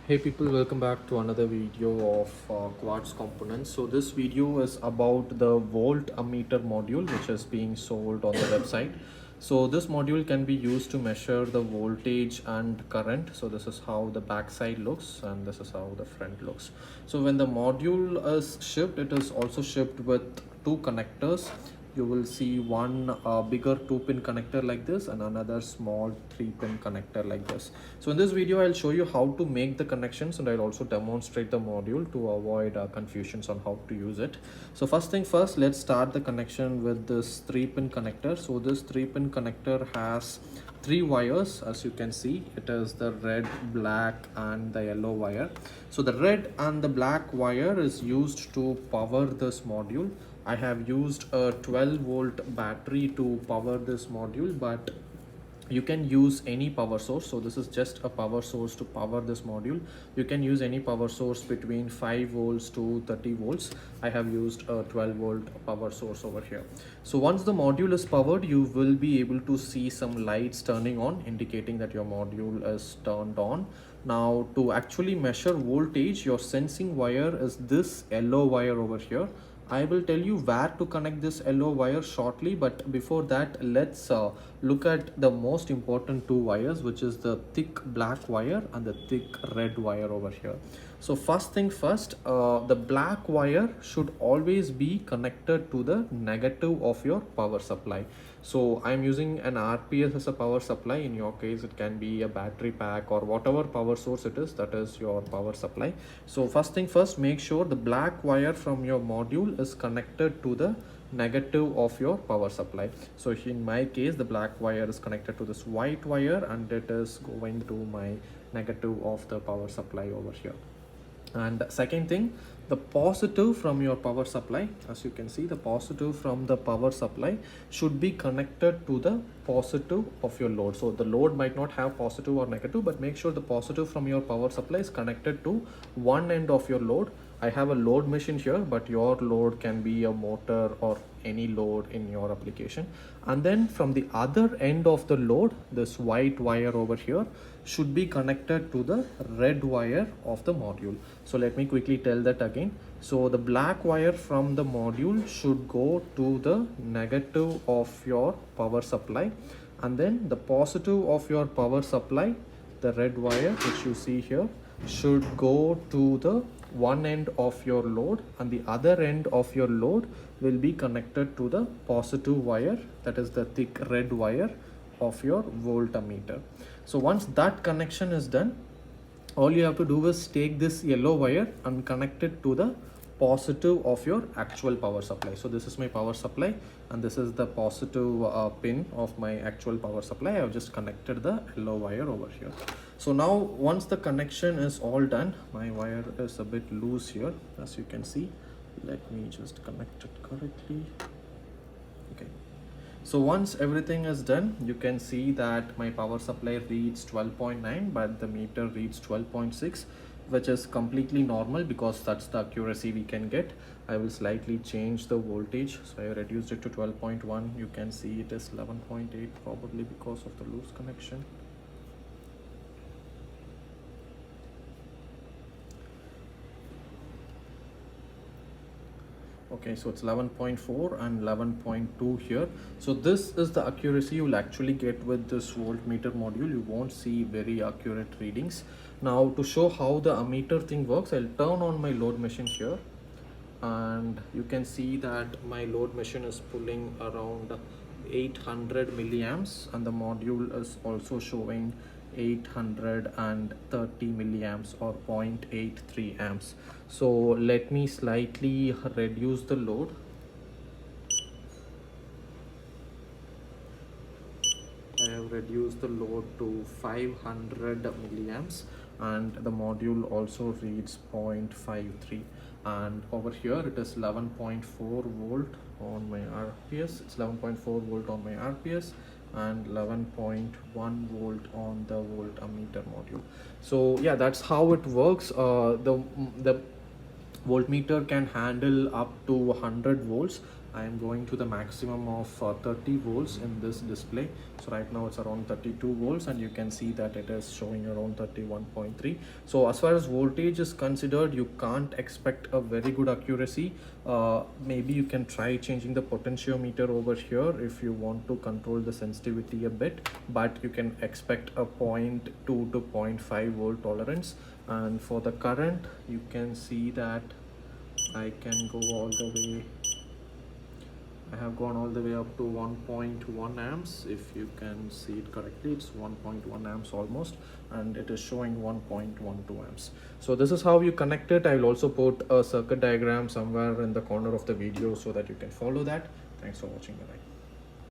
Hey people, welcome back to another video of quartz components. So this video is about the voltmeter module which is being sold on the website. So this module can be used to measure the voltage and current. So this is how the back side looks and this is how the front looks. So when the module is shipped, it is also shipped with two connectors. You will see one bigger 2-pin connector like this and another small 3-pin connector like this. So in this video I'll show you how to make the connections and I'll also demonstrate the module to avoid confusions on how to use it. So first thing first, let's start the connection with this 3-pin connector. So this 3-pin connector has 3 wires. As you can see, it is the red, black and the yellow wire. So the red and the black wire is used to power this module. I have used a 12-volt battery to power this module, but you can use any power source. So this is just a power source to power this module. You can use any power source between 5 volts to 30 volts. I have used a 12-volt power source over here. So once the module is powered, you will be able to see some lights turning on, indicating that your module is turned on. Now to actually measure voltage, your sensing wire is this yellow wire over here. I will tell you where to connect this yellow wire shortly, but before that let's look at the most important 2 wires, which is the thick black wire and the thick red wire over here. So first thing first, the black wire should always be connected to the negative of your power supply. So I'm using an RPS as a power supply. In your case it can be a battery pack or whatever power source it is, that is your power supply. So first thing first, make sure the black wire from your module is connected to the negative of your power supply. So in my case the black wire is connected to this white wire and it is going to my negative of the power supply over here. And second thing, the positive from your power supply, as you can see, the positive from the power supply should be connected to the positive of your load. So the load might not have positive or negative, but make sure the positive from your power supply is connected to one end of your load. I have a load machine here, but your load can be a motor or any load in your application. And then from the other end of the load, this white wire over here should be connected to the red wire of the module. So let me quickly tell that again. So the black wire from the module should go to the negative of your power supply, and then the positive of your power supply, the red wire which you see here, should go to the one end of your load, and the other end of your load will be connected to the positive wire, that is the thick red wire of your voltmeter. So once that connection is done, all you have to do is take this yellow wire and connect it to the positive of your actual power supply. So this is my power supply and this is the positive pin of my actual power supply. I have just connected the yellow wire over here. So now once the connection is all done, my wire is a bit loose here, as you can see. Let me just connect it correctly. Okay. So once everything is done, you can see that my power supply reads 12.9, but the meter reads 12.6, which is completely normal because that's the accuracy we can get. I will slightly change the voltage. So I reduced it to 12.1. You can see it is 11.8, probably because of the loose connection. Okay, so it's 11.4 and 11.2 here. So this is the accuracy you will actually get with this voltmeter module. You won't see very accurate readings. Now to show how the ammeter thing works, I'll turn on my load machine here, and you can see that my load machine is pulling around 800 milliamps and the module is also showing 830 milliamps or 0.83 amps. So let me slightly reduce the load. I have reduced the load to 500 milliamps and the module also reads 0.53, and over here it is 11.4 volt on my RPS. It's 11.4 volt on my RPS and 11.1 volt on the voltmeter module. So yeah, that's how it works. The voltmeter can handle up to 100 volts, I am going to the maximum of 30 volts in this display. So right now it's around 32 volts, and you can see that it is showing around 31.3. So as far as voltage is considered, you can't expect a very good accuracy. Maybe you can try changing the potentiometer over here if you want to control the sensitivity a bit, but you can expect a 0.2 to 0.5 volt tolerance. And for the current, you can see that I can go all the way. I have gone all the way up to 1.1 amps. If you can see it correctly, it's 1.1 amps almost, and it is showing 1.12 amps. So this is how you connect it. I will also put a circuit diagram somewhere in the corner of the video so that you can follow that. Thanks for watching the video.